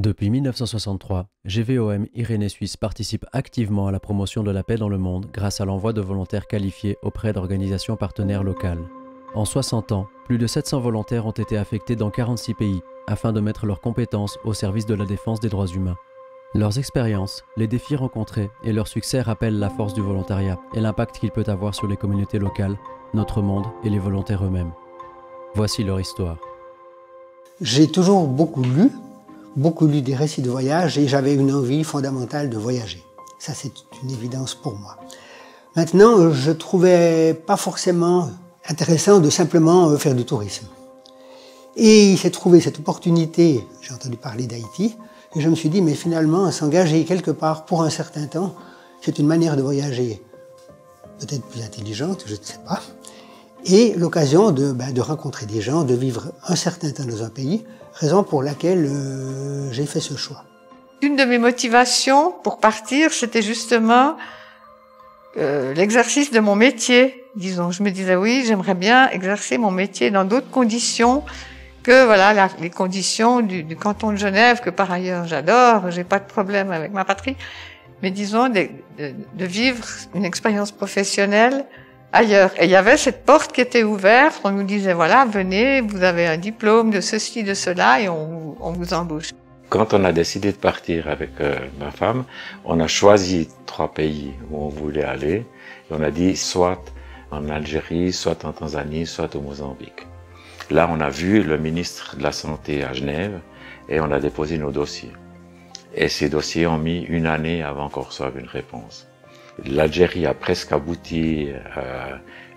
Depuis 1963, GVOM Irénée Suisse participe activement à la promotion de la paix dans le monde grâce à l'envoi de volontaires qualifiés auprès d'organisations partenaires locales. En 60 ans, plus de 700 volontaires ont été affectés dans 46 pays afin de mettre leurs compétences au service de la défense des droits humains. Leurs expériences, les défis rencontrés et leur succès rappellent la force du volontariat et l'impact qu'il peut avoir sur les communautés locales, notre monde et les volontaires eux-mêmes. Voici leur histoire. J'ai toujours beaucoup lu des récits de voyage et j'avais une envie fondamentale de voyager. Ça, c'est une évidence pour moi. Maintenant, je trouvais pas forcément intéressant de simplement faire du tourisme. Et il s'est trouvé cette opportunité, j'ai entendu parler d'Haïti, et je me suis dit, mais finalement, s'engager quelque part pour un certain temps, c'est une manière de voyager peut-être plus intelligente, je ne sais pas, et l'occasion de rencontrer des gens, de vivre un certain temps dans un pays, raison pour laquelle j'ai fait ce choix. Une de mes motivations pour partir, c'était justement l'exercice de mon métier, disons. Je me disais, oui, j'aimerais bien exercer mon métier dans d'autres conditions que voilà les conditions du canton de Genève, que par ailleurs j'adore, j'ai pas de problème avec ma patrie, mais disons de vivre une expérience professionnelle ailleurs. Et il y avait cette porte qui était ouverte, on nous disait, voilà, venez, vous avez un diplôme de ceci, de cela, et on vous embauche. Quand on a décidé de partir avec ma femme, on a choisi 3 pays où on voulait aller. Et on a dit soit en Algérie, soit en Tanzanie, soit au Mozambique. Là, on a vu le ministre de la Santé à Genève et on a déposé nos dossiers. Et ces dossiers ont mis 1 année avant qu'on reçoive une réponse. L'Algérie a presque abouti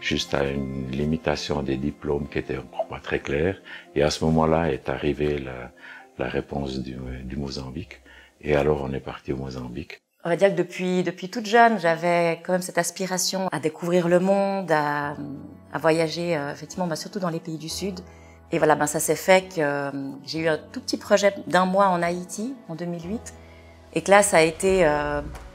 juste à une limitation des diplômes qui était encore pas très claire. Et à ce moment-là est arrivée la réponse du Mozambique. Et alors on est parti au Mozambique. On va dire que depuis toute jeune, j'avais quand même cette aspiration à découvrir le monde, à voyager, effectivement, surtout dans les pays du Sud. Et voilà, ça s'est fait que j'ai eu un tout petit projet d'1 mois en Haïti, en 2008. Et que là, ça a été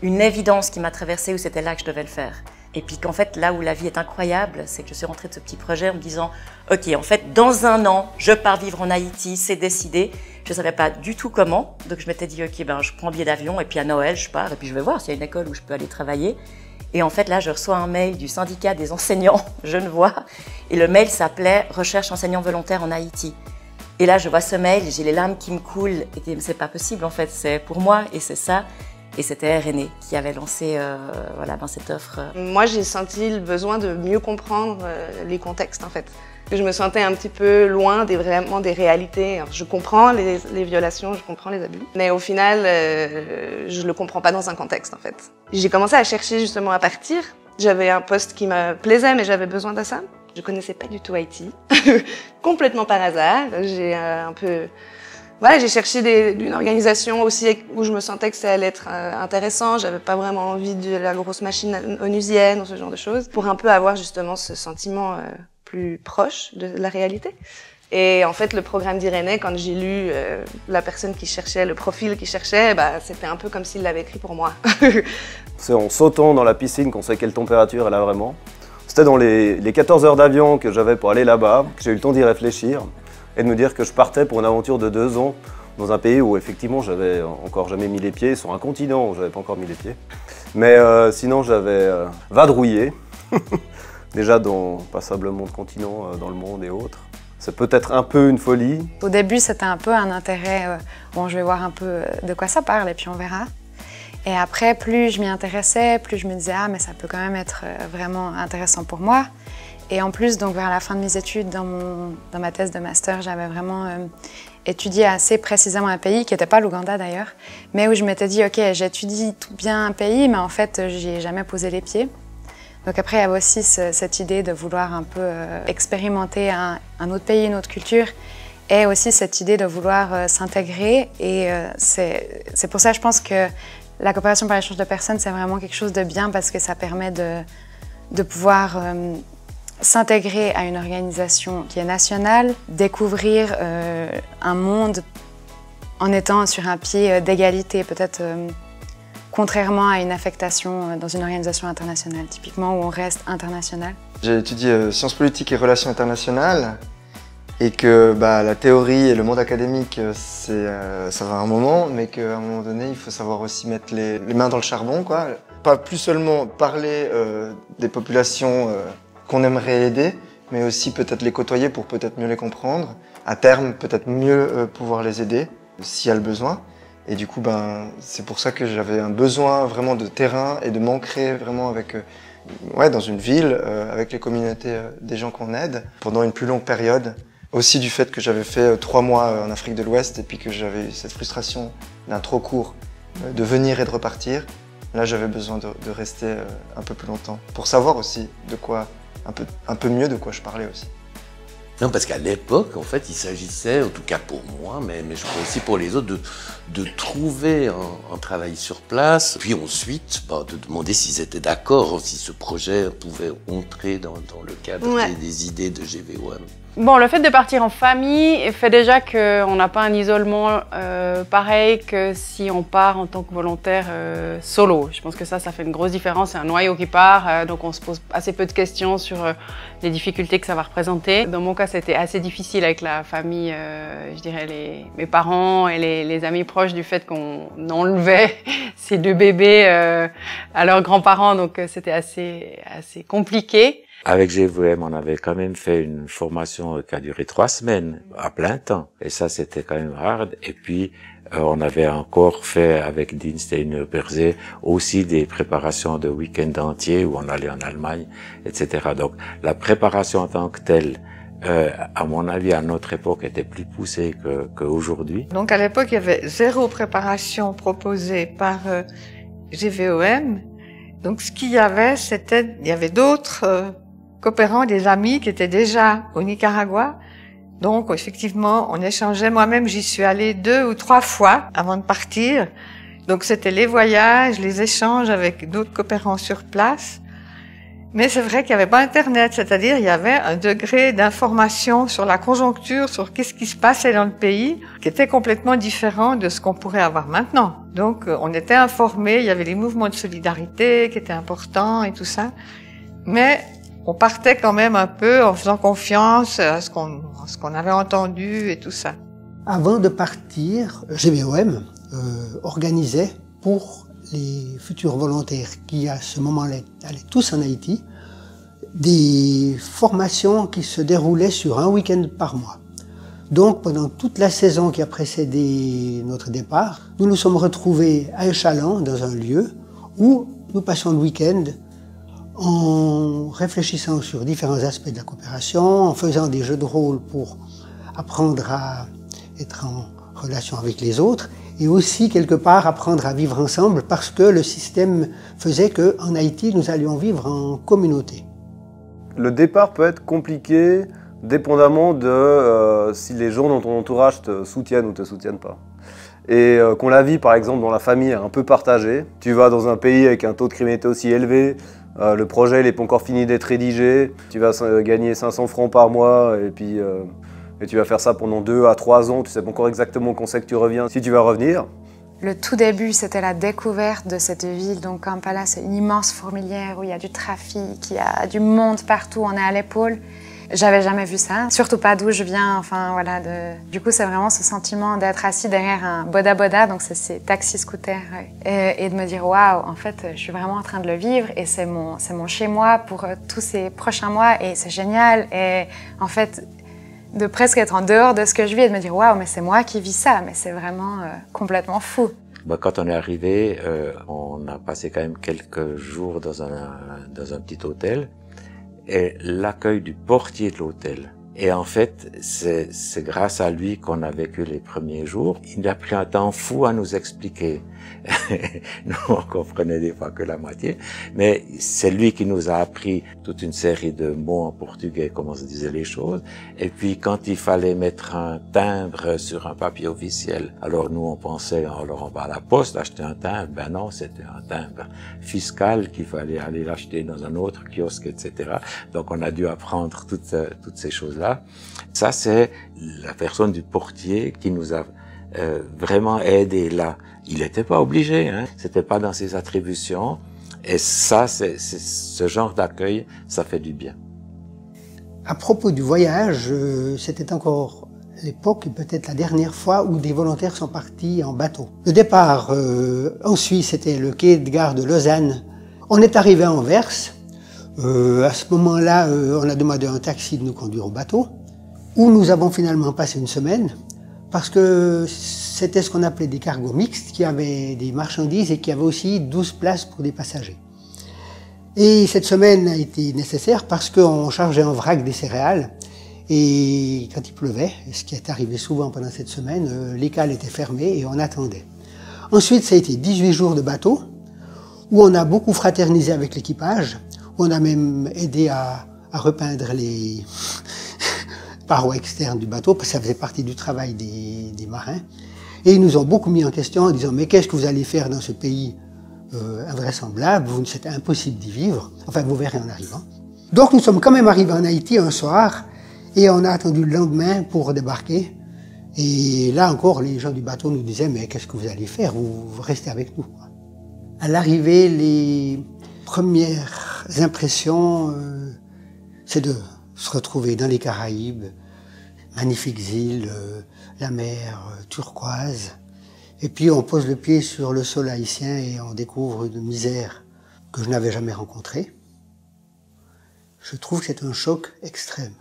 une évidence qui m'a traversée, où c'était là que je devais le faire. Et puis qu'en fait, là où la vie est incroyable, c'est que je suis rentrée de ce petit projet en me disant, ok, en fait, dans 1 an, je pars vivre en Haïti, c'est décidé. Je ne savais pas du tout comment, donc je m'étais dit, ok, je prends un billet d'avion, et puis à Noël, je pars, et puis je vais voir s'il y a une école où je peux aller travailler. Et en fait, là, je reçois un mail du syndicat des enseignants genevois, et le mail s'appelait « Recherche enseignants volontaires en Haïti ». Et là, je vois ce mail, j'ai les larmes qui me coulent, et c'est pas possible, en fait, c'est pour moi, et c'est ça. Et c'était Irénée qui avait lancé dans cette offre. Moi, j'ai senti le besoin de mieux comprendre les contextes, en fait. Je me sentais un petit peu loin vraiment des réalités. Alors, je comprends les violations, je comprends les abus, mais au final, je le comprends pas dans un contexte, en fait. J'ai commencé à chercher justement à partir. J'avais un poste qui me plaisait, mais j'avais besoin de ça. Je connaissais pas du tout Haïti, complètement par hasard. J'ai j'ai cherché une organisation aussi où je me sentais que ça allait être intéressant. J'avais pas vraiment envie de la grosse machine onusienne ou ce genre de choses, pour un peu avoir justement ce sentiment plus proche de la réalité. Et en fait, le programme d'Irénée, quand j'ai lu la personne qui cherchait, le profil qu'il cherchait, c'était un peu comme s'il l'avait écrit pour moi. C'est en sautant dans la piscine qu'on sait quelle température elle a vraiment. C'était dans les 14 heures d'avion que j'avais pour aller là-bas, que j'ai eu le temps d'y réfléchir et de me dire que je partais pour une aventure de 2 ans dans un pays où effectivement j'avais encore jamais mis les pieds, sur un continent où j'avais pas encore mis les pieds. Mais sinon j'avais vadrouillé, déjà dans passablement de continents dans le monde et autres. C'est peut-être un peu une folie. Au début c'était un peu un intérêt, je vais voir un peu de quoi ça parle et puis on verra. Et après, plus je m'y intéressais, plus je me disais « Ah, mais ça peut quand même être vraiment intéressant pour moi ». Et en plus, donc vers la fin de mes études, dans ma thèse de master, j'avais vraiment étudié assez précisément un pays, qui n'était pas l'Ouganda d'ailleurs, mais où je m'étais dit « Ok, j'étudie tout bien un pays, mais en fait, j'y ai jamais posé les pieds ». Donc après, il y avait aussi cette idée de vouloir un peu expérimenter un autre pays, une autre culture, et aussi cette idée de vouloir s'intégrer. Et c'est pour ça, je pense que la coopération par l'échange de personnes, c'est vraiment quelque chose de bien parce que ça permet de pouvoir s'intégrer à une organisation qui est nationale, découvrir un monde en étant sur un pied d'égalité, peut-être contrairement à une affectation dans une organisation internationale, typiquement où on reste international. J'ai étudié sciences politiques et relations internationales et que la théorie et le monde académique, ça va un moment, mais qu'à un moment donné, il faut savoir aussi mettre les mains dans le charbon, quoi. Pas plus seulement parler des populations qu'on aimerait aider, mais aussi peut-être les côtoyer pour peut-être mieux les comprendre. À terme, peut-être mieux pouvoir les aider s'il y a le besoin. Et du coup, c'est pour ça que j'avais un besoin vraiment de terrain et de m'ancrer vraiment avec, dans une ville, avec les communautés des gens qu'on aide, pendant une plus longue période. Aussi du fait que j'avais fait 3 mois en Afrique de l'Ouest et puis que j'avais eu cette frustration d'un trop court, de venir et de repartir. Là, j'avais besoin de rester un peu plus longtemps pour savoir aussi de quoi, un peu mieux de quoi je parlais aussi. Non, parce qu'à l'époque, en fait, il s'agissait, en tout cas pour moi, mais je crois aussi pour les autres, de trouver un travail sur place, puis ensuite de demander s'ils étaient d'accord, si ce projet pouvait entrer dans le cadre des idées de GVOM. Bon, le fait de partir en famille fait déjà qu'on n'a pas un isolement pareil que si on part en tant que volontaire solo. Je pense que ça fait une grosse différence. C'est un noyau qui part, donc on se pose assez peu de questions sur les difficultés que ça va représenter. Dans mon cas, c'était assez difficile avec la famille, je dirais mes parents et les amis proches du fait qu'on enlevait ces 2 bébés à leurs grands-parents, donc c'était assez compliqué. Avec GVOM, on avait quand même fait une formation qui a duré 3 semaines, à plein temps. Et ça, c'était quand même hard. Et puis, on avait encore fait avec Dienst et Neuberger aussi des préparations de week-end entiers où on allait en Allemagne, etc. Donc, la préparation en tant que telle, à mon avis, à notre époque, était plus poussée qu'aujourd'hui. Donc, à l'époque, il y avait 0 préparation proposée par GVOM. Donc, ce qu'il y avait, il y avait d'autres coopérants, des amis qui étaient déjà au Nicaragua. Donc, effectivement, on échangeait. Moi-même, j'y suis allée 2 ou 3 fois avant de partir. Donc, c'était les voyages, les échanges avec d'autres coopérants sur place. Mais c'est vrai qu'il n'y avait pas Internet, c'est-à-dire il y avait un degré d'information sur la conjoncture, sur qu'est-ce qui se passait dans le pays, qui était complètement différent de ce qu'on pourrait avoir maintenant. Donc, on était informés, il y avait les mouvements de solidarité qui étaient importants et tout ça. Mais on partait quand même un peu en faisant confiance à ce qu'on avait entendu et tout ça. Avant de partir, GVOM organisait pour les futurs volontaires qui, à ce moment-là, allaient tous en Haïti, des formations qui se déroulaient sur un week-end par mois. Donc, pendant toute la saison qui a précédé notre départ, nous nous sommes retrouvés à Échalon, dans un lieu où nous passions le week-end en réfléchissant sur différents aspects de la coopération, en faisant des jeux de rôle pour apprendre à être en relation avec les autres, et aussi quelque part apprendre à vivre ensemble parce que le système faisait qu'en Haïti, nous allions vivre en communauté. Le départ peut être compliqué dépendamment de si les gens dans ton entourage te soutiennent ou te soutiennent pas. Et qu'on la vie par exemple dans la famille est un peu partagée. Tu vas dans un pays avec un taux de criminalité aussi élevé, le projet n'est pas encore fini d'être rédigé, tu vas gagner 500 francs par mois et puis et tu vas faire ça pendant 2 à 3 ans, tu sais pas encore exactement quand c'est que tu reviens, si tu vas revenir. Le tout début, c'était la découverte de cette ville. Donc Kampala, c'est une immense fourmilière où il y a du trafic, il y a du monde partout, on est à l'épaule. J'avais jamais vu ça, surtout pas d'où je viens, enfin voilà. Du coup, c'est vraiment ce sentiment d'être assis derrière un boda-boda, donc c'est ces taxis-scooters, et de me dire waouh, en fait, je suis vraiment en train de le vivre et c'est mon chez-moi pour tous ces prochains mois et c'est génial. Et en fait, de presque être en dehors de ce que je vis et de me dire waouh, mais c'est moi qui vis ça, mais c'est vraiment complètement fou. Quand on est arrivé, on a passé quand même quelques jours dans un petit hôtel. Et l'accueil du portier de l'hôtel. Et en fait, c'est grâce à lui qu'on a vécu les premiers jours. Il a pris un temps fou à nous expliquer. Nous, on comprenait des fois que la moitié. Mais c'est lui qui nous a appris toute une série de mots en portugais, comment se disaient les choses. Et puis, quand il fallait mettre un timbre sur un papier officiel, alors nous, on pensait, alors on va à la poste acheter un timbre. Ben non, c'était un timbre fiscal qu'il fallait aller l'acheter dans un autre kiosque, etc. Donc, on a dû apprendre toutes ces choses-là. Ça, c'est la personne du portier qui nous a vraiment aidé là. Il n'était pas obligé, hein. C'était pas dans ses attributions. Et ça, c'est ce genre d'accueil, ça fait du bien. À propos du voyage, c'était encore l'époque et peut-être la dernière fois où des volontaires sont partis en bateau. Le départ en Suisse, c'était le quai de gare de Lausanne. On est arrivé à Anvers. À ce moment-là, on a demandé à un taxi de nous conduire au bateau, où nous avons finalement passé une semaine, parce que c'était ce qu'on appelait des cargos mixtes, qui avaient des marchandises et qui avaient aussi 12 places pour des passagers. Et cette semaine a été nécessaire parce qu'on chargeait en vrac des céréales, et quand il pleuvait, ce qui est arrivé souvent pendant cette semaine, les cales étaient fermées et on attendait. Ensuite, ça a été 18 jours de bateau, où on a beaucoup fraternisé avec l'équipage, où on a même aidé à repeindre les parois externes du bateau, parce que ça faisait partie du travail des marins. Et ils nous ont beaucoup mis en question en disant « Mais qu'est-ce que vous allez faire dans ce pays invraisemblable, c'était impossible d'y vivre, enfin vous verrez en arrivant. » Donc nous sommes quand même arrivés en Haïti un soir, et on a attendu le lendemain pour débarquer. Et là encore, les gens du bateau nous disaient « Mais qu'est-ce que vous allez faire? Vous restez avec nous. » À l'arrivée, les premières impressions, c'est de se retrouver dans les Caraïbes, magnifiques îles, la mer turquoise. Et puis on pose le pied sur le sol haïtien et on découvre une misère que je n'avais jamais rencontrée. Je trouve que c'est un choc extrême.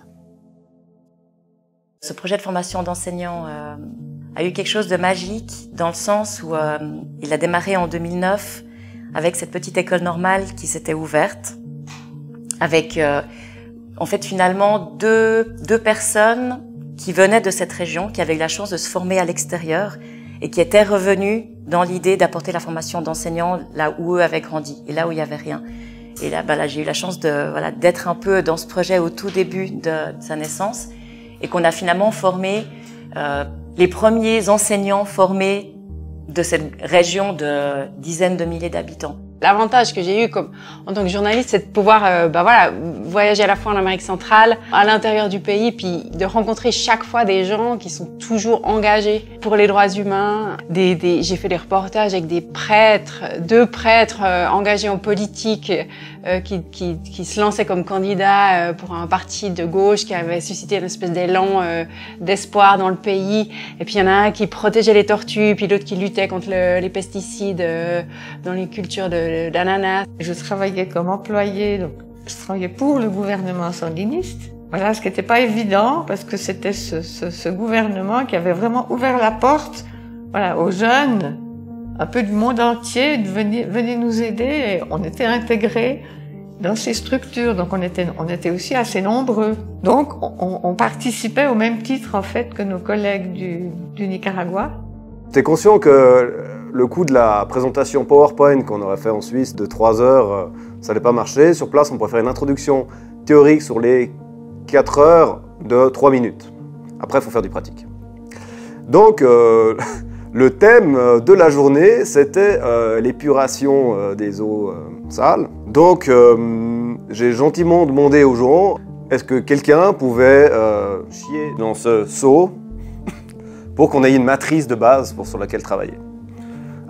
Ce projet de formation d'enseignant a eu quelque chose de magique dans le sens où il a démarré en 2009 avec cette petite école normale qui s'était ouverte, avec en fait finalement deux personnes qui venaient de cette région, qui avaient eu la chance de se former à l'extérieur et qui étaient revenues dans l'idée d'apporter la formation d'enseignants là où eux avaient grandi et là où il n'y avait rien. Et là, j'ai eu la chance d'être un peu dans ce projet au tout début de sa naissance et qu'on a finalement formé les premiers enseignants formés de cette région de dizaines de milliers d'habitants. L'avantage que j'ai eu en tant que journaliste, c'est de pouvoir voyager à la fois en Amérique centrale, à l'intérieur du pays, puis de rencontrer chaque fois des gens qui sont toujours engagés pour les droits humains. J'ai fait des reportages avec des prêtres, 2 prêtres engagés en politique qui se lançaient comme candidats pour un parti de gauche qui avait suscité une espèce d'élan d'espoir dans le pays. Et puis il y en a un qui protégeait les tortues, puis l'autre qui luttait contre les pesticides dans les cultures d'ananas. Je travaillais comme employée, donc je travaillais pour le gouvernement sandiniste. Voilà, ce qui n'était pas évident parce que c'était ce gouvernement qui avait vraiment ouvert la porte, voilà, aux jeunes, un peu du monde entier, venez nous aider. Et on était intégrés dans ces structures, donc on était aussi assez nombreux. Donc on participait au même titre en fait que nos collègues du Nicaragua. T'es conscient que le coût de la présentation PowerPoint qu'on aurait fait en Suisse de 3 heures, ça n'allait pas marcher. Sur place, on pourrait faire une introduction théorique sur les 4 heures de 3 minutes. Après, il faut faire du pratique. Donc, le thème de la journée, c'était l'épuration des eaux sales. Donc, j'ai gentiment demandé aux gens, est-ce que quelqu'un pouvait chier dans ce seau pour qu'on ait une matrice de base sur laquelle travailler.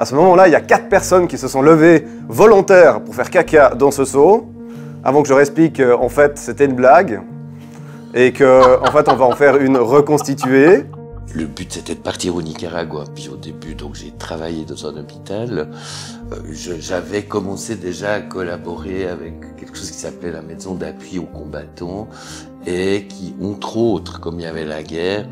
À ce moment-là, il y a 4 personnes qui se sont levées volontaires pour faire caca dans ce seau, avant que je leur explique qu'en fait, c'était une blague, et qu'en fait, on va en faire une reconstituée. Le but, c'était de partir au Nicaragua. Puis au début, donc j'ai travaillé dans un hôpital. J'avais commencé déjà à collaborer avec quelque chose qui s'appelait la maison d'appui aux combattants, et qui, entre autres, comme il y avait la guerre,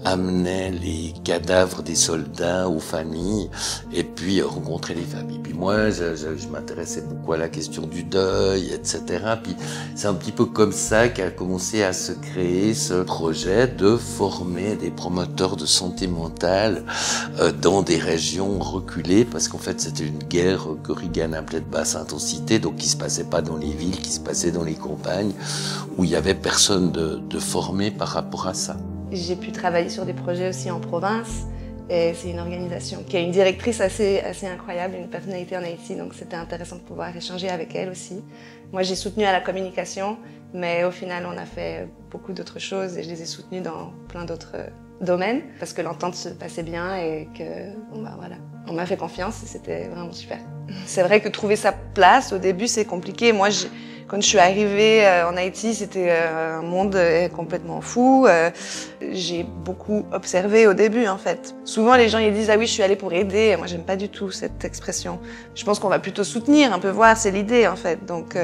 amenait les cadavres des soldats aux familles et puis rencontrer les familles. Puis moi, je m'intéressais beaucoup à la question du deuil, etc. Puis c'est un petit peu comme ça qu'a commencé à se créer ce projet de former des promoteurs de santé mentale dans des régions reculées, parce qu'en fait, c'était une guerre que Reagan appelait de basse intensité, donc qui se passait pas dans les villes, qui se passait dans les campagnes, où il y avait personne de formé par rapport à ça. J'ai pu travailler sur des projets aussi en province, et c'est une organisation qui a une directrice assez incroyable, une personnalité en Haïti, donc c'était intéressant de pouvoir échanger avec elle aussi. Moi, j'ai soutenu à la communication, mais au final, on a fait beaucoup d'autres choses et je les ai soutenues dans plein d'autres domaines, parce que l'entente se passait bien et que, bon bah voilà, on m'a fait confiance et c'était vraiment super. C'est vrai que trouver sa place, au début, c'est compliqué. Moi, Quand je suis arrivée en Haïti, c'était un monde complètement fou. J'ai beaucoup observé au début, en fait. Souvent, les gens ils disent « Ah oui, je suis allée pour aider ». Moi, j'aime pas du tout cette expression. Je pense qu'on va plutôt soutenir, un peu voir, c'est l'idée, en fait. Donc,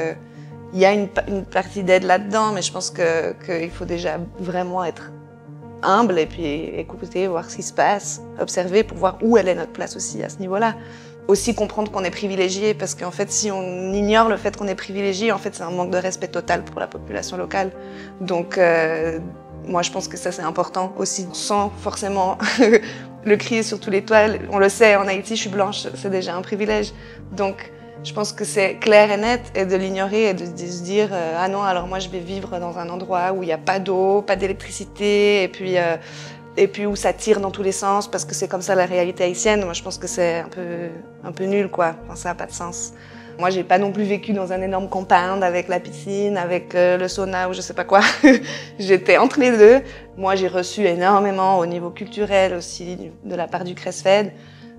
il y a une partie d'aide là-dedans, mais je pense qu'il faut déjà vraiment être humble et puis écouter, voir ce qui se passe, observer pour voir où elle est notre place aussi à ce niveau-là. Aussi comprendre qu'on est privilégié, parce qu'en fait, si on ignore le fait qu'on est privilégié, en fait, c'est un manque de respect total pour la population locale. Donc, moi, je pense que ça, c'est important aussi, sans forcément le crier sur tous les toits. On le sait, en Haïti, je suis blanche, c'est déjà un privilège. Donc, je pense que c'est clair et net, et de l'ignorer et de se dire ah non, alors moi, je vais vivre dans un endroit où il n'y a pas d'eau, pas d'électricité, et puis où ça tire dans tous les sens parce que c'est comme ça la réalité haïtienne. Moi, je pense que c'est un peu nul, quoi. Enfin, ça n'a pas de sens. Moi, j'ai pas non plus vécu dans un énorme compound avec la piscine, avec le sauna ou je sais pas quoi. J'étais entre les deux. Moi, j'ai reçu énormément au niveau culturel aussi de la part du Cresfed.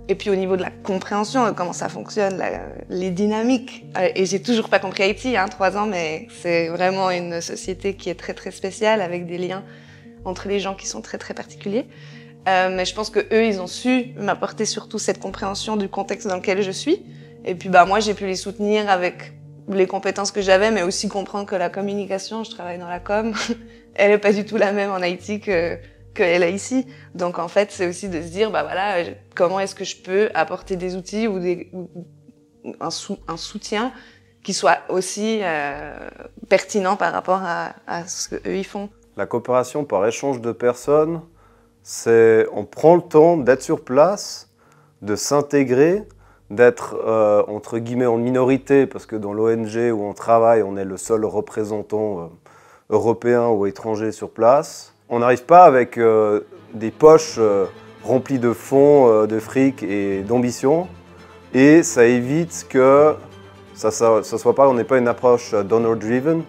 Et puis au niveau de la compréhension de comment ça fonctionne, les dynamiques. Et j'ai toujours pas compris Haïti, 3 ans, mais c'est vraiment une société qui est très très spéciale avec des liens entre les gens qui sont très très particuliers. Mais je pense que eux, ils ont su m'apporter surtout cette compréhension du contexte dans lequel je suis. Et puis moi, j'ai pu les soutenir avec les compétences que j'avais, mais aussi comprendre que la communication, je travaille dans la com, elle est pas du tout la même en Haïti qu'elle est ici. Donc en fait, c'est aussi de se dire, voilà, comment est-ce que je peux apporter des outils ou un soutien qui soit aussi pertinent par rapport à ce qu'eux ils font. La coopération par échange de personnes, c'est on prend le temps d'être sur place, de s'intégrer, d'être entre guillemets en minorité, parce que dans l'ONG où on travaille, on est le seul représentant européen ou étranger sur place. On n'arrive pas avec des poches remplies de fonds, de fric et d'ambition, et ça évite que ça soit pas, on n'ait pas une approche donor-driven,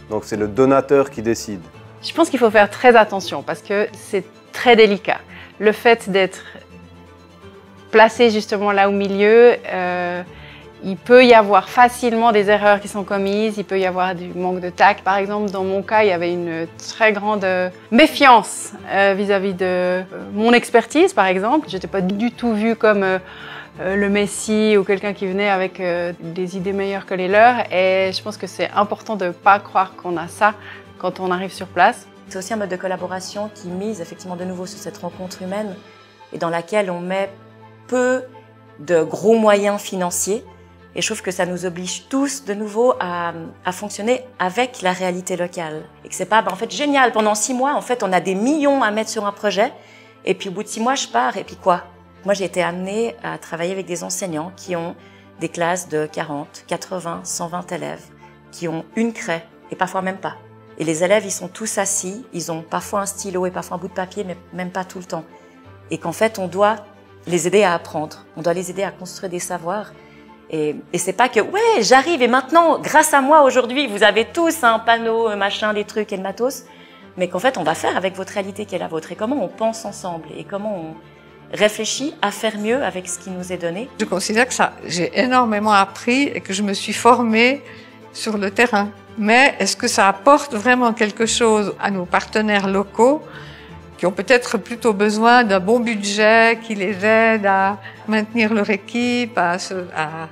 donc c'est le donateur qui décide. Je pense qu'il faut faire très attention parce que c'est très délicat. Le fait d'être placé justement là au milieu, il peut y avoir facilement des erreurs qui sont commises, il peut y avoir du manque de tact. Par exemple, dans mon cas, il y avait une très grande méfiance vis-à-vis de mon expertise, par exemple. Je n'étais pas du tout vue comme le messie ou quelqu'un qui venait avec des idées meilleures que les leurs. Et je pense que c'est important de ne pas croire qu'on a ça quand on arrive sur place. C'est aussi un mode de collaboration qui mise effectivement de nouveau sur cette rencontre humaine et dans laquelle on met peu de gros moyens financiers. Et je trouve que ça nous oblige tous de nouveau à fonctionner avec la réalité locale. Et que c'est pas, en fait, génial, pendant 6 mois, en fait, on a des millions à mettre sur un projet. Et puis au bout de 6 mois, je pars, et puis quoi? Moi, j'ai été amenée à travailler avec des enseignants qui ont des classes de 40, 80, 120 élèves, qui ont une craie, et parfois même pas. Et les élèves, ils sont tous assis, ils ont parfois un stylo et parfois un bout de papier, mais même pas tout le temps. Et qu'en fait, on doit les aider à apprendre, on doit les aider à construire des savoirs. Et c'est pas que, ouais, j'arrive et maintenant, grâce à moi aujourd'hui, vous avez tous un panneau, machin, des trucs et le matos, mais qu'en fait, on va faire avec votre réalité qui est la vôtre et comment on pense ensemble et comment on réfléchit à faire mieux avec ce qui nous est donné. Je considère que j'ai énormément appris et que je me suis formée sur le terrain. Mais est-ce que ça apporte vraiment quelque chose à nos partenaires locaux qui ont peut-être plutôt besoin d'un bon budget qui les aide à maintenir leur équipe, à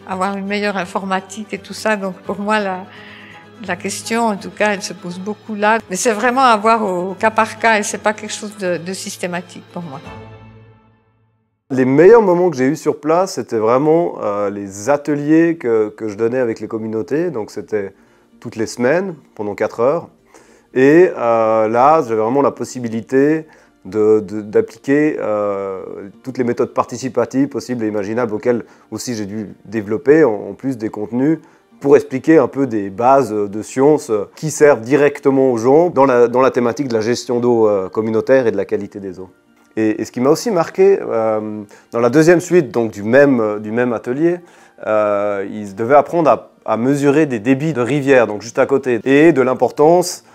avoir une meilleure informatique et tout ça. Donc pour moi, la question, en tout cas, elle se pose beaucoup là. Mais c'est vraiment à voir au cas par cas et c'est pas quelque chose de systématique pour moi. Les meilleurs moments que j'ai eus sur place, c'était vraiment les ateliers que je donnais avec les communautés. Donc c'était toutes les semaines, pendant 4 heures. Et là, j'avais vraiment la possibilité d'appliquer toutes les méthodes participatives possibles et imaginables auxquelles aussi j'ai dû développer, en plus des contenus, pour expliquer un peu des bases de sciences qui servent directement aux gens dans la thématique de la gestion d'eau communautaire et de la qualité des eaux. Et ce qui m'a aussi marqué, dans la deuxième suite donc, du même atelier, ils devaient apprendre à mesurer des débits de rivières, donc juste à côté, et de l'importance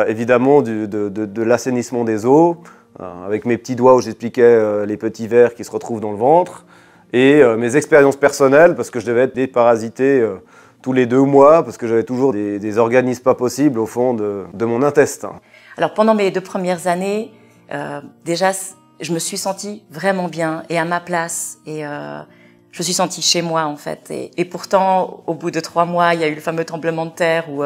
évidemment de l'assainissement des eaux, avec mes petits doigts où j'expliquais les petits vers qui se retrouvent dans le ventre, et mes expériences personnelles, parce que je devais être déparasité tous les 2 mois, parce que j'avais toujours des organismes pas possibles au fond de mon intestin. Alors pendant mes 2 premières années, déjà je me suis sentie vraiment bien et à ma place et je me suis sentie chez moi en fait. Et pourtant, au bout de 3 mois, il y a eu le fameux tremblement de terre où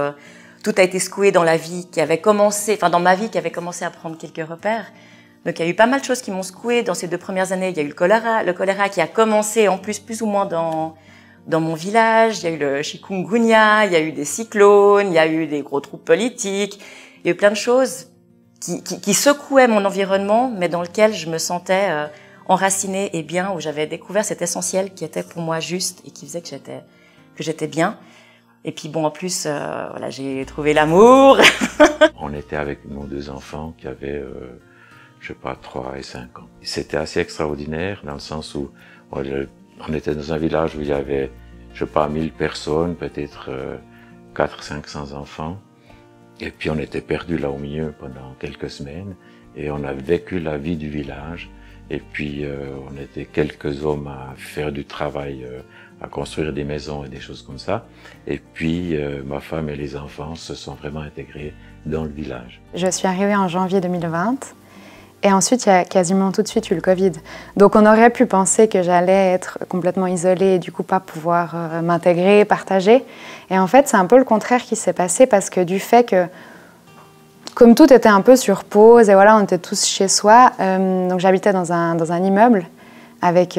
tout a été secoué dans la vie qui avait commencé, enfin dans ma vie qui avait commencé à prendre quelques repères. Donc il y a eu pas mal de choses qui m'ont secoué dans ces 2 premières années. Il y a eu le choléra qui a commencé en plus ou moins dans mon village. Il y a eu le chikungunya, il y a eu des cyclones, il y a eu des gros troubles politiques. Il y a eu plein de choses qui secouaient mon environnement, mais dans lequel je me sentais enracinée et bien, où j'avais découvert cet essentiel qui était pour moi juste et qui faisait que j'étais bien. Et puis bon, en plus, voilà, j'ai trouvé l'amour. On était avec nos 2 enfants qui avaient, je sais pas, 3 et 5 ans. C'était assez extraordinaire dans le sens où on était dans un village où il y avait, je sais pas, 1000 personnes, peut-être 400-500 enfants. Et puis on était perdus là au milieu pendant quelques semaines et on a vécu la vie du village. Et puis on était quelques hommes à faire du travail, à construire des maisons et des choses comme ça. Et puis ma femme et les enfants se sont vraiment intégrés dans le village. Je suis arrivée en janvier 2020 et ensuite il y a quasiment tout de suite eu le Covid. Donc on aurait pu penser que j'allais être complètement isolée et du coup pas pouvoir m'intégrer, partager. Et en fait c'est un peu le contraire qui s'est passé parce que du fait que comme tout était un peu sur pause et voilà, on était tous chez soi, donc j'habitais dans un immeuble avec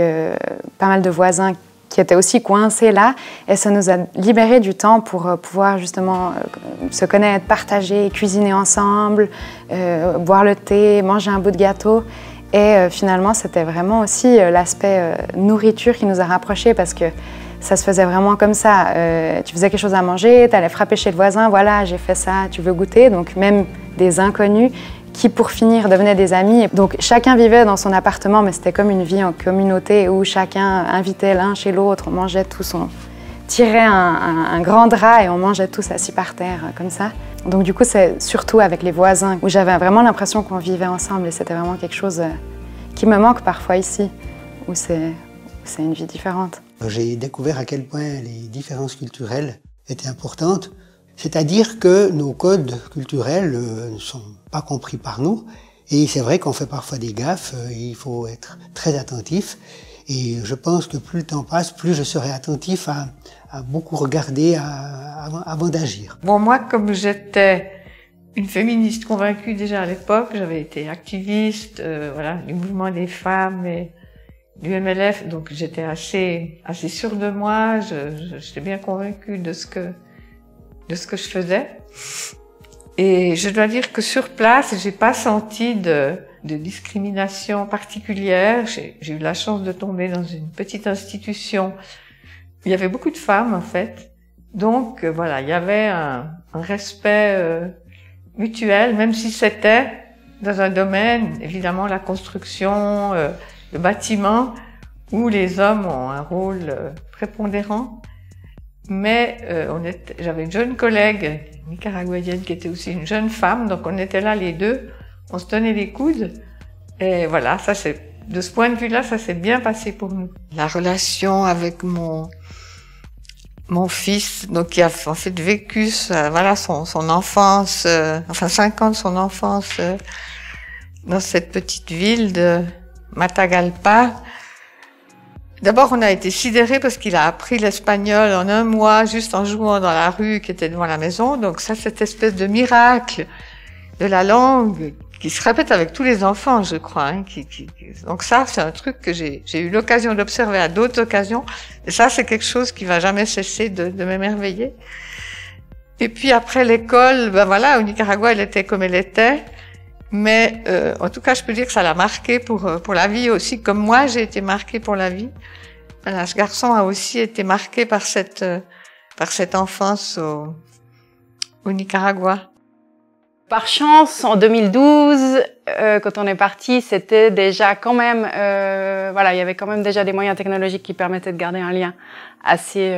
pas mal de voisins qui étaient aussi coincés là et ça nous a libéré du temps pour pouvoir justement se connaître, partager, cuisiner ensemble, boire le thé, manger un bout de gâteau et finalement c'était vraiment aussi l'aspect nourriture qui nous a rapprochés parce que ça se faisait vraiment comme ça. Tu faisais quelque chose à manger, tu allais frapper chez le voisin, voilà, j'ai fait ça, tu veux goûter? Donc même des inconnus qui, pour finir, devenaient des amis. Donc chacun vivait dans son appartement, mais c'était comme une vie en communauté où chacun invitait l'un chez l'autre, on mangeait tous, on tirait un grand drap et on mangeait tous assis par terre, comme ça. Donc du coup, c'est surtout avec les voisins où j'avais vraiment l'impression qu'on vivait ensemble et c'était vraiment quelque chose qui me manque parfois ici, où c'est une vie différente. J'ai découvert à quel point les différences culturelles étaient importantes, c'est-à-dire que nos codes culturels ne sont pas compris par nous, et c'est vrai qu'on fait parfois des gaffes, il faut être très attentif, et je pense que plus le temps passe, plus je serai attentif à beaucoup regarder avant d'agir. Bon, moi, comme j'étais une féministe convaincue déjà à l'époque, j'avais été activiste, voilà, du mouvement des femmes et du MLF, donc j'étais assez sûre de moi, j'étais bien convaincue de ce que je faisais. Et je dois dire que sur place, j'ai pas senti de discrimination particulière. J'ai eu la chance de tomber dans une petite institution. Il y avait beaucoup de femmes, en fait. Donc, voilà, il y avait un respect mutuel, même si c'était dans un domaine, évidemment, la construction, le bâtiment, où les hommes ont un rôle prépondérant. Mais j'avais une jeune collègue nicaraguayenne qui était aussi une jeune femme, donc on était là les deux, on se tenait les coudes, et voilà, de ce point de vue-là, ça s'est bien passé pour nous. La relation avec mon fils, donc qui a en fait vécu voilà, son enfance, enfin 5 ans de son enfance dans cette petite ville de Matagalpa. D'abord, on a été sidérés parce qu'il a appris l'espagnol en 1 mois, juste en jouant dans la rue qui était devant la maison. Donc ça, cette espèce de miracle de la langue qui se répète avec tous les enfants, je crois. Hein, donc ça, c'est un truc que j'ai eu l'occasion d'observer à d'autres occasions. Et ça, c'est quelque chose qui va jamais cesser de m'émerveiller. Et puis après l'école, ben voilà, au Nicaragua, elle était comme elle était. Mais en tout cas, je peux dire que ça l'a marqué pour la vie aussi, comme moi j'ai été marquée pour la vie. Voilà, ce garçon a aussi été marqué par cette enfance au Nicaragua. Par chance, en 2012, quand on est parti, c'était déjà quand même, voilà, il y avait quand même déjà des moyens technologiques qui permettaient de garder un lien assez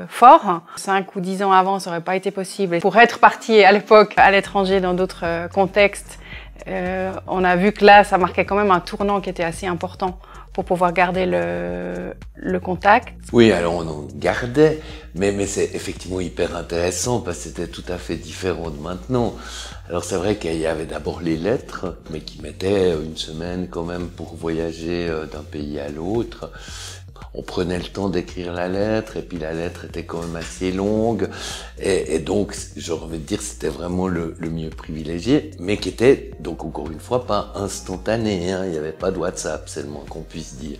fort. 5 ou 10 ans avant, ça aurait pas été possible. Pour être parti à l'époque à l'étranger dans d'autres contextes, On a vu que là, ça marquait quand même un tournant qui était assez important pour pouvoir garder le contact. Oui, alors on en gardait, mais c'est effectivement hyper intéressant parce que c'était tout à fait différent de maintenant. Alors c'est vrai qu'il y avait d'abord les lettres, mais qui mettaient une semaine quand même pour voyager d'un pays à l'autre. On prenait le temps d'écrire la lettre, et puis la lettre était quand même assez longue, et donc, j'aurais envie de dire, c'était vraiment le mieux privilégié, mais qui était, donc encore une fois, pas instantané, hein. Il n'y avait pas de WhatsApp, c'est le moins qu'on puisse dire.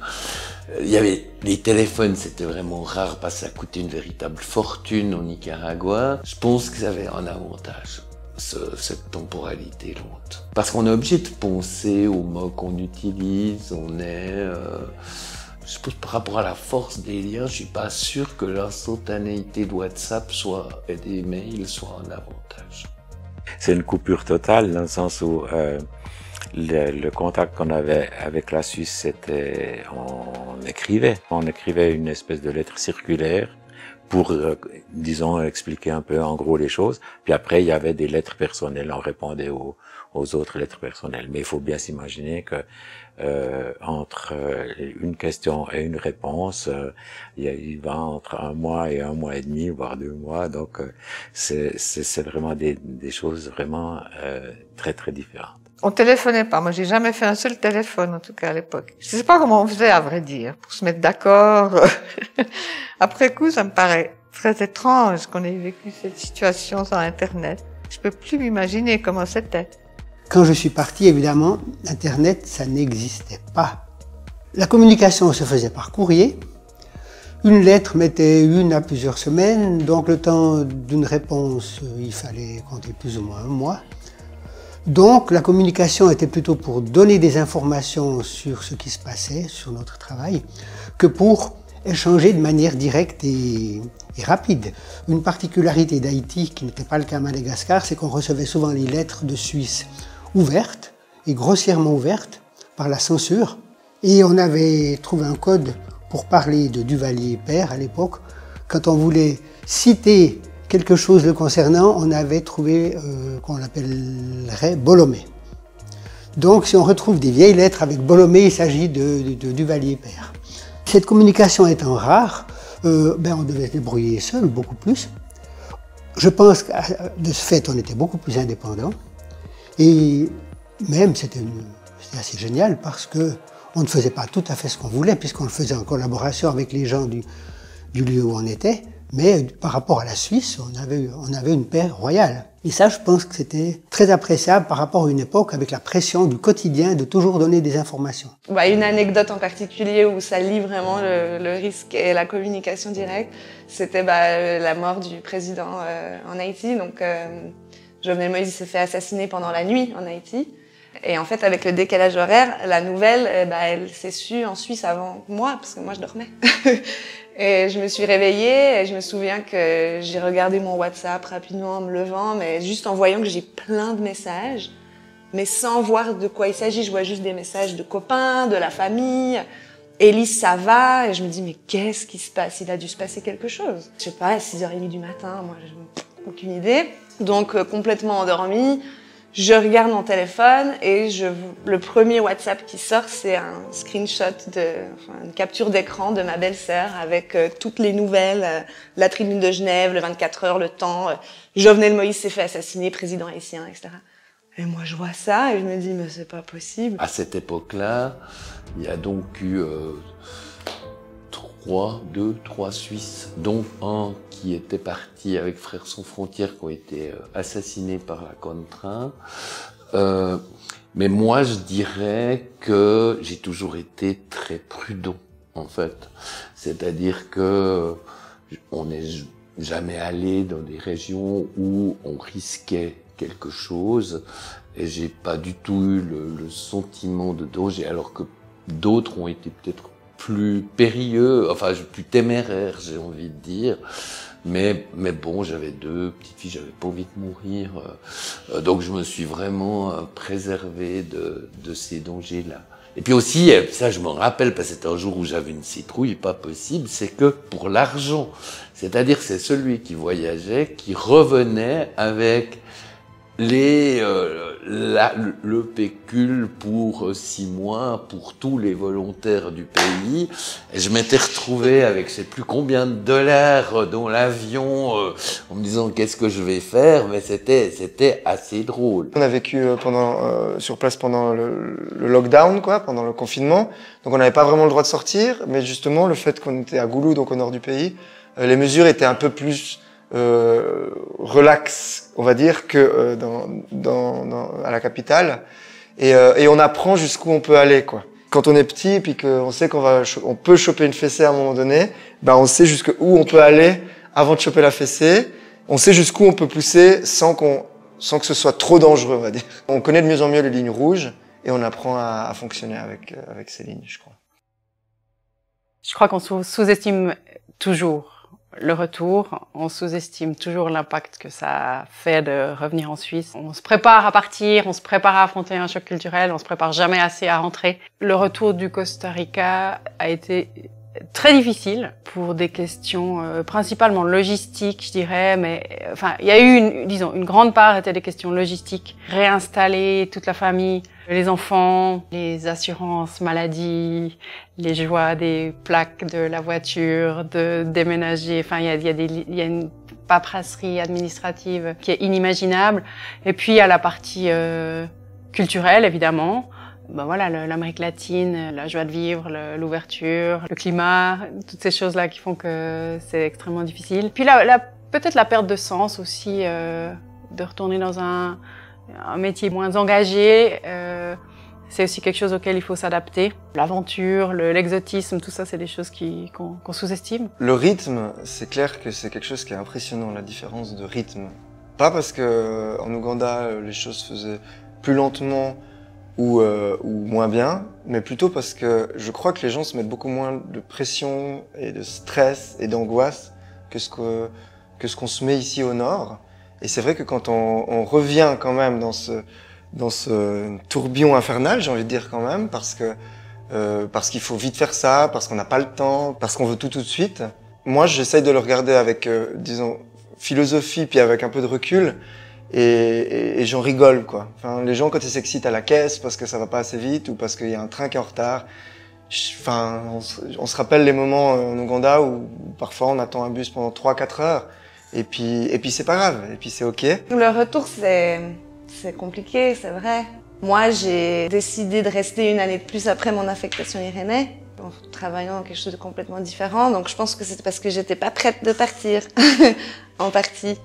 Il y avait les téléphones, c'était vraiment rare, parce que ça coûtait une véritable fortune au Nicaragua. Je pense que ça avait un avantage. Cette temporalité lente. Parce qu'on est obligé de penser aux mots qu'on utilise, on est... Je pense par rapport à la force des liens, je suis pas sûr que l'instantanéité de WhatsApp et des mails soit un avantage. C'est une coupure totale dans le sens où le contact qu'on avait avec la Suisse, c'était on écrivait une espèce de lettre circulaire pour, disons, expliquer un peu en gros les choses. Puis après, il y avait des lettres personnelles, on répondait aux autres lettres personnelles. Mais il faut bien s'imaginer que entre une question et une réponse, il va entre 1 mois et 1 mois et demi, voire 2 mois. Donc, c'est vraiment des choses vraiment très très différentes. On téléphonait pas. Moi, j'ai jamais fait un seul téléphone, en tout cas à l'époque. Je sais pas comment on faisait, à vrai dire, pour se mettre d'accord. Après coup, ça me paraît très étrange qu'on ait vécu cette situation sans Internet. Je peux plus m'imaginer comment c'était. Quand je suis parti, évidemment, Internet, ça n'existait pas. La communication se faisait par courrier. Une lettre mettait 1 à plusieurs semaines, donc le temps d'une réponse, il fallait compter plus ou moins 1 mois. Donc la communication était plutôt pour donner des informations sur ce qui se passait, sur notre travail, que pour échanger de manière directe et rapide. Une particularité d'Haïti, qui n'était pas le cas à Madagascar, c'est qu'on recevait souvent les lettres de Suisse ouvertes et grossièrement ouvertes par la censure. Et on avait trouvé un code pour parler de Duvalier père à l'époque. Quand on voulait citer quelque chose le concernant, on avait trouvé qu'on l'appellerait Bolomé. Donc si on retrouve des vieilles lettres avec Bolomé, il s'agit de Duvalier père. Cette communication étant rare, on devait se débrouiller seul, beaucoup plus. Je pense que de ce fait, on était beaucoup plus indépendants. Et même, c'était assez génial parce qu'on ne faisait pas tout à fait ce qu'on voulait, puisqu'on le faisait en collaboration avec les gens du lieu où on était. Mais par rapport à la Suisse, on avait une paix royale. Et ça, je pense que c'était très appréciable par rapport à une époque avec la pression du quotidien de toujours donner des informations. Une anecdote en particulier où ça lie vraiment le risque et la communication directe, c'était la mort du président en Haïti. Donc, Jovenel Moïse s'est fait assassiner pendant la nuit en Haïti. Et en fait, avec le décalage horaire, la nouvelle, elle s'est sue en Suisse avant moi, parce que moi, je dormais. Et je me suis réveillée et je me souviens que j'ai regardé mon WhatsApp rapidement en me levant, mais juste en voyant que j'ai plein de messages, mais sans voir de quoi il s'agit. Je vois juste des messages de copains, de la famille. Élise, ça va? Et je me dis, mais qu'est-ce qui se passe? Il a dû se passer quelque chose. Je sais pas, à 6h30 du matin, moi, j'ai aucune idée. Donc, complètement endormie. Je regarde mon téléphone et le premier WhatsApp qui sort, c'est un screenshot, une capture d'écran de ma belle-sœur avec toutes les nouvelles, la tribune de Genève, le 24 heures, le temps, Jovenel Moïse s'est fait assassiner, président haïtien, etc. Et moi, je vois ça et je me dis, mais c'est pas possible. À cette époque-là, il y a donc eu 3 Suisses, dont un qui était parti avec Frères sans frontières, qui ont été assassinés par la Contrain. Mais moi, je dirais que j'ai toujours été très prudent, en fait. C'est-à-dire que on n'est jamais allé dans des régions où on risquait quelque chose, et j'ai pas du tout eu le sentiment de danger, alors que d'autres ont été peut-être plus périlleux, enfin plus téméraire, j'ai envie de dire. Mais bon, j'avais 2 petites filles, j'avais pas envie de mourir. Donc je me suis vraiment préservé de ces dangers-là. Et puis aussi, ça je m'en rappelle, parce que c'était un jour où j'avais une citrouille, pas possible, c'est que pour l'argent, c'est-à-dire c'est celui qui voyageait, qui revenait avec le pécule pour 6 mois pour tous les volontaires du pays. Et je m'étais retrouvé avec je sais plus combien de dollars dans l'avion en me disant qu'est-ce que je vais faire, mais c'était assez drôle. On a vécu sur place pendant le lockdown, quoi, pendant le confinement. Donc on n'avait pas vraiment le droit de sortir, mais justement le fait qu'on était à Goulou, donc au nord du pays, les mesures étaient un peu plus relax, on va dire, que à la capitale, et on apprend jusqu'où on peut aller, quoi. Quand on est petit, puis qu'on sait on peut choper une fessée à un moment donné, ben on sait jusqu'où on peut aller avant de choper la fessée. On sait jusqu'où on peut pousser sans que ce soit trop dangereux, on va dire. On connaît de mieux en mieux les lignes rouges et on apprend à fonctionner avec ces lignes, je crois. Je crois qu'on sous-estime toujours le retour, on sous-estime toujours l'impact que ça fait de revenir en Suisse. On se prépare à partir, on se prépare à affronter un choc culturel, on se prépare jamais assez à rentrer. Le retour du Costa Rica a été très difficile pour des questions principalement logistiques, je dirais, mais enfin, il y a eu une grande part était des questions logistiques. Réinstaller toute la famille, les enfants, les assurances maladie, les joies des plaques de la voiture, de déménager. Enfin, il y a une paperasserie administrative qui est inimaginable. Et puis, il y a la partie culturelle, évidemment. Ben voilà, l'Amérique latine, la joie de vivre, l'ouverture, le climat, toutes ces choses-là qui font que c'est extrêmement difficile. Puis peut-être la perte de sens aussi, de retourner dans un métier moins engagé, c'est aussi quelque chose auquel il faut s'adapter. L'aventure, l'exotisme, tout ça, c'est des choses qu'on sous-estime. Le rythme, c'est clair que c'est quelque chose qui est impressionnant, la différence de rythme. Pas parce que en Ouganda, les choses se faisaient plus lentement ou moins bien, mais plutôt parce que je crois que les gens se mettent beaucoup moins de pression et de stress et d'angoisse que ce qu'on se met ici au nord. Et c'est vrai que quand on revient quand même dans ce tourbillon infernal, j'ai envie de dire quand même, parce qu'il faut vite faire ça, parce qu'on n'a pas le temps, parce qu'on veut tout de suite. Moi, j'essaye de le regarder avec, disons, philosophie, puis avec un peu de recul, et j'en rigole, quoi. Enfin, les gens, quand ils s'excitent à la caisse parce que ça va pas assez vite ou parce qu'il y a un train qui est en retard, enfin, on se rappelle les moments en Ouganda où parfois on attend un bus pendant 3-4 heures, et puis c'est pas grave, et puis c'est ok. Le retour, c'est compliqué, c'est vrai. Moi, j'ai décidé de rester une année de plus après mon affectation Irénée, en travaillant quelque chose de complètement différent. Donc je pense que c'est parce que j'étais pas prête de partir, en partie.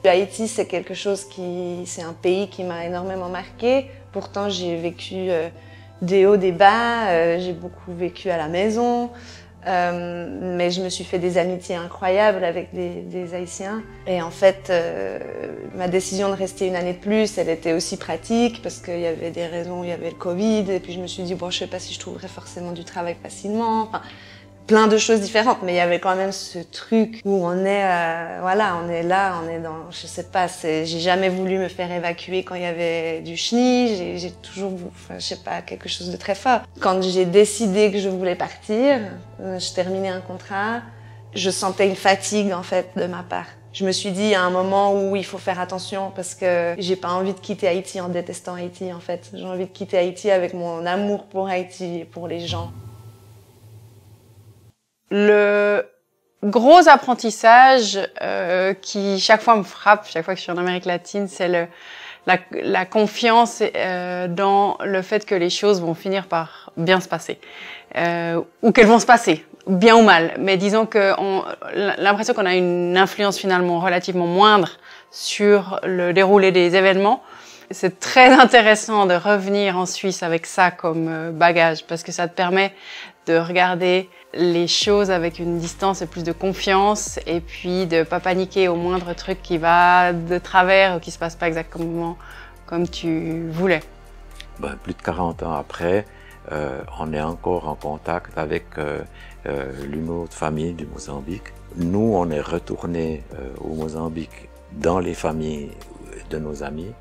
Haïti, c'est quelque chose c'est un pays qui m'a énormément marqué. Pourtant, j'ai vécu des hauts, des bas, j'ai beaucoup vécu à la maison. Mais je me suis fait des amitiés incroyables avec des Haïtiens. Et en fait, ma décision de rester une année de plus, elle était aussi pratique parce qu'il y avait des raisons, il y avait le Covid. Et puis je me suis dit, bon, je sais pas si je trouverais forcément du travail facilement. Enfin, plein de choses différentes, mais il y avait quand même ce truc où on est, voilà, on est là, on est dans, je sais pas, j'ai jamais voulu me faire évacuer quand il y avait du chenille, j'ai toujours, enfin, je sais pas, quelque chose de très fort. Quand j'ai décidé que je voulais partir, je terminais un contrat, je sentais une fatigue en fait de ma part. Je me suis dit, il y a un moment où il faut faire attention parce que j'ai pas envie de quitter Haïti en détestant Haïti en fait. J'ai envie de quitter Haïti avec mon amour pour Haïti et pour les gens. Le gros apprentissage qui chaque fois me frappe, chaque fois que je suis en Amérique latine, c'est la confiance dans le fait que les choses vont finir par bien se passer. Ou qu'elles vont se passer, bien ou mal. Mais disons que l'impression qu'on a une influence finalement relativement moindre sur le déroulé des événements. C'est très intéressant de revenir en Suisse avec ça comme bagage parce que ça te permet de regarder les choses avec une distance et plus de confiance et puis de pas paniquer au moindre truc qui va de travers ou qui se passe pas exactement comme tu voulais. Ben, plus de 40 ans après, on est encore en contact avec l'une autre famille du Mozambique. Nous, on est retournés au Mozambique dans les familles de nos amis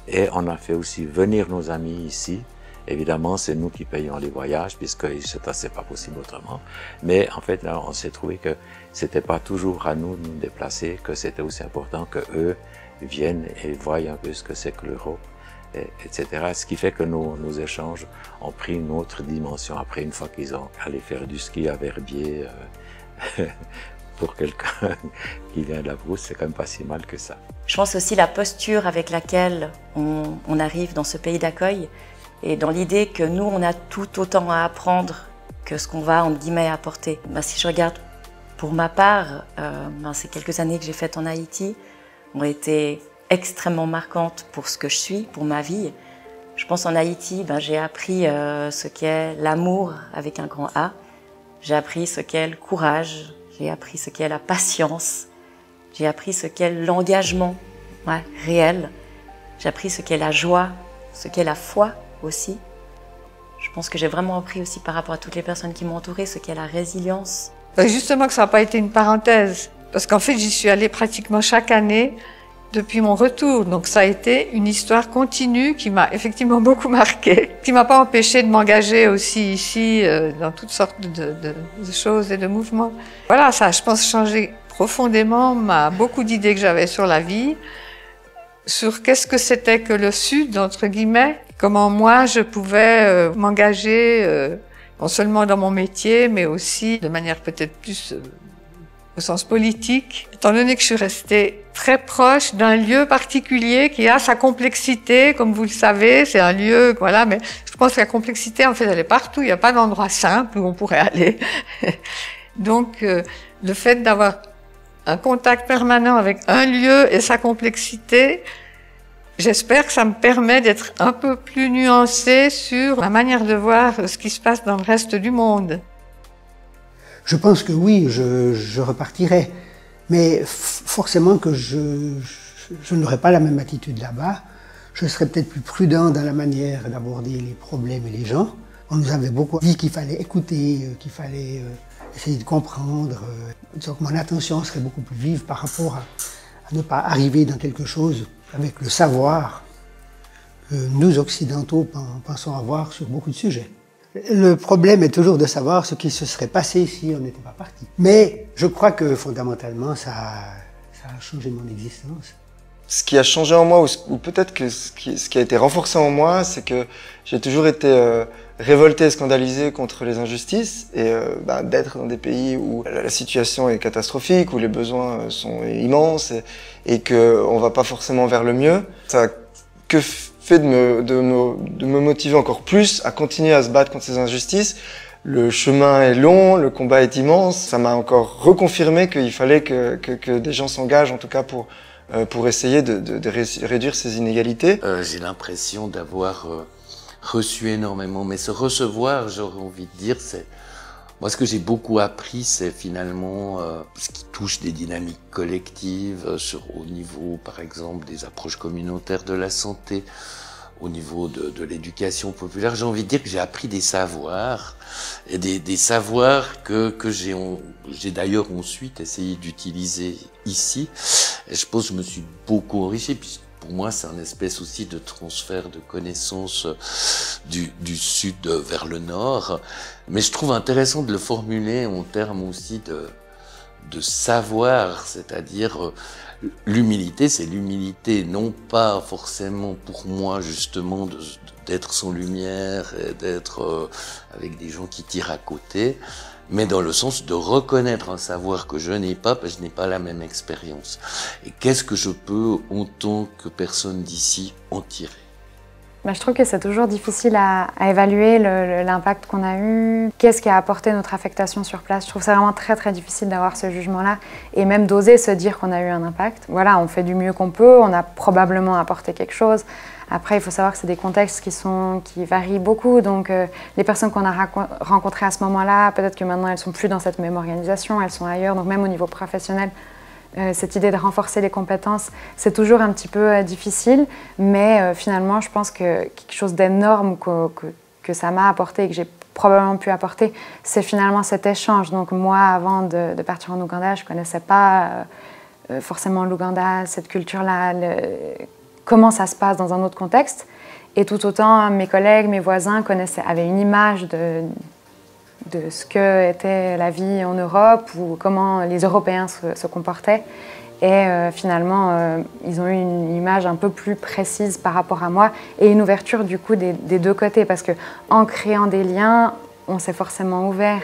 et on a fait aussi venir nos amis ici. Évidemment, c'est nous qui payons les voyages puisque c'est pas possible autrement. Mais en fait, là, on s'est trouvé que c'était pas toujours à nous de nous déplacer, que c'était aussi important que eux viennent et voient un peu ce que c'est que l'Europe, etc. Ce qui fait que nos échanges ont pris une autre dimension après, une fois qu'ils ont allé faire du ski à Verbier. Pour quelqu'un qui vient de la Brousse, c'est quand même pas si mal que ça. Je pense aussi la posture avec laquelle on arrive dans ce pays d'accueil et dans l'idée que nous, on a tout autant à apprendre que ce qu'on va, entre guillemets, apporter. Si je regarde pour ma part, ces quelques années que j'ai faites en Haïti ont été extrêmement marquantes pour ce que je suis, pour ma vie. Je pense en Haïti, j'ai appris ce qu'est l'amour avec un grand A. J'ai appris ce qu'est le courage. J'ai appris ce qu'est la patience, j'ai appris ce qu'est l'engagement réel, j'ai appris ce qu'est la joie, ce qu'est la foi aussi. Je pense que j'ai vraiment appris aussi par rapport à toutes les personnes qui m'ont entourée ce qu'est la résilience. Justement que ça n'a pas été une parenthèse, parce qu'en fait j'y suis allée pratiquement chaque année depuis mon retour. Donc ça a été une histoire continue qui m'a effectivement beaucoup marquée, qui m'a pas empêché de m'engager aussi ici dans toutes sortes de choses et de mouvements. Voilà, ça a, je pense, changé profondément beaucoup d'idées que j'avais sur la vie, sur qu'est-ce que c'était que le Sud, entre guillemets, comment moi je pouvais m'engager non seulement dans mon métier, mais aussi de manière peut-être plus au sens politique, étant donné que je suis restée très proche d'un lieu particulier qui a sa complexité, comme vous le savez, c'est un lieu, voilà, mais je pense que la complexité, en fait, elle est partout, il n'y a pas d'endroit simple où on pourrait aller. Donc, le fait d'avoir un contact permanent avec un lieu et sa complexité, j'espère que ça me permet d'être un peu plus nuancée sur ma manière de voir ce qui se passe dans le reste du monde. Je pense que oui, je repartirai, mais forcément que je n'aurai pas la même attitude là-bas. Je serai peut-être plus prudent dans la manière d'aborder les problèmes et les gens. On nous avait beaucoup dit qu'il fallait écouter, qu'il fallait essayer de comprendre. Donc mon attention serait beaucoup plus vive par rapport à ne pas arriver dans quelque chose avec le savoir que nous, Occidentaux, pensons avoir sur beaucoup de sujets. Le problème est toujours de savoir ce qui se serait passé si on n'était pas parti. Mais je crois que fondamentalement, ça a changé mon existence. Ce qui a changé en moi, ou peut-être que ce qui a été renforcé en moi, c'est que j'ai toujours été révolté et scandalisé contre les injustices et d'être dans des pays où la situation est catastrophique, où les besoins sont immenses et qu'on ne va pas forcément vers le mieux. Ça a que fait de me motiver encore plus à continuer à se battre contre ces injustices. Le chemin est long, le combat est immense. Ça m'a encore reconfirmé qu'il fallait que des gens s'engagent, en tout cas pour essayer de réduire ces inégalités. J'ai l'impression d'avoir reçu énormément, mais ce recevoir, j'aurais envie de dire, c'est... Moi, ce que j'ai beaucoup appris, c'est finalement ce qui touche des dynamiques collectives au niveau, par exemple, des approches communautaires de la santé, au niveau de l'éducation populaire. J'ai envie de dire que j'ai appris des savoirs, et des savoirs que j'ai d'ailleurs ensuite essayé d'utiliser ici. Et je pense que je me suis beaucoup enrichi, puisque pour moi, c'est un espèce aussi de transfert de connaissances du sud vers le nord. Mais je trouve intéressant de le formuler en termes aussi de savoir, c'est-à-dire l'humilité, c'est l'humilité, non pas forcément pour moi justement d'être sans lumière et d'être avec des gens qui tirent à côté, mais dans le sens de reconnaître un savoir que je n'ai pas, parce que je n'ai pas la même expérience. Et qu'est-ce que je peux, en tant que personne d'ici, en tirer? Je trouve que c'est toujours difficile à évaluer l'impact qu'on a eu, qu'est-ce qui a apporté notre affectation sur place. Je trouve ça vraiment très très difficile d'avoir ce jugement-là et même d'oser se dire qu'on a eu un impact. Voilà, on fait du mieux qu'on peut, on a probablement apporté quelque chose. Après, il faut savoir que c'est des contextes qui varient beaucoup, donc les personnes qu'on a rencontrées à ce moment-là, peut-être que maintenant elles ne sont plus dans cette même organisation, elles sont ailleurs, donc même au niveau professionnel, cette idée de renforcer les compétences, c'est toujours un petit peu difficile, mais finalement, je pense que quelque chose d'énorme que ça m'a apporté et que j'ai probablement pu apporter, c'est finalement cet échange. Donc moi, avant de partir en Ouganda, je ne connaissais pas forcément l'Ouganda, cette culture-là, comment ça se passe dans un autre contexte. Et tout autant, mes collègues, mes voisins avaient une image de de ce que était la vie en Europe ou comment les Européens se comportaient. Et finalement, ils ont eu une image un peu plus précise par rapport à moi et une ouverture du coup des deux côtés parce qu'en créant des liens, on s'est forcément ouvert.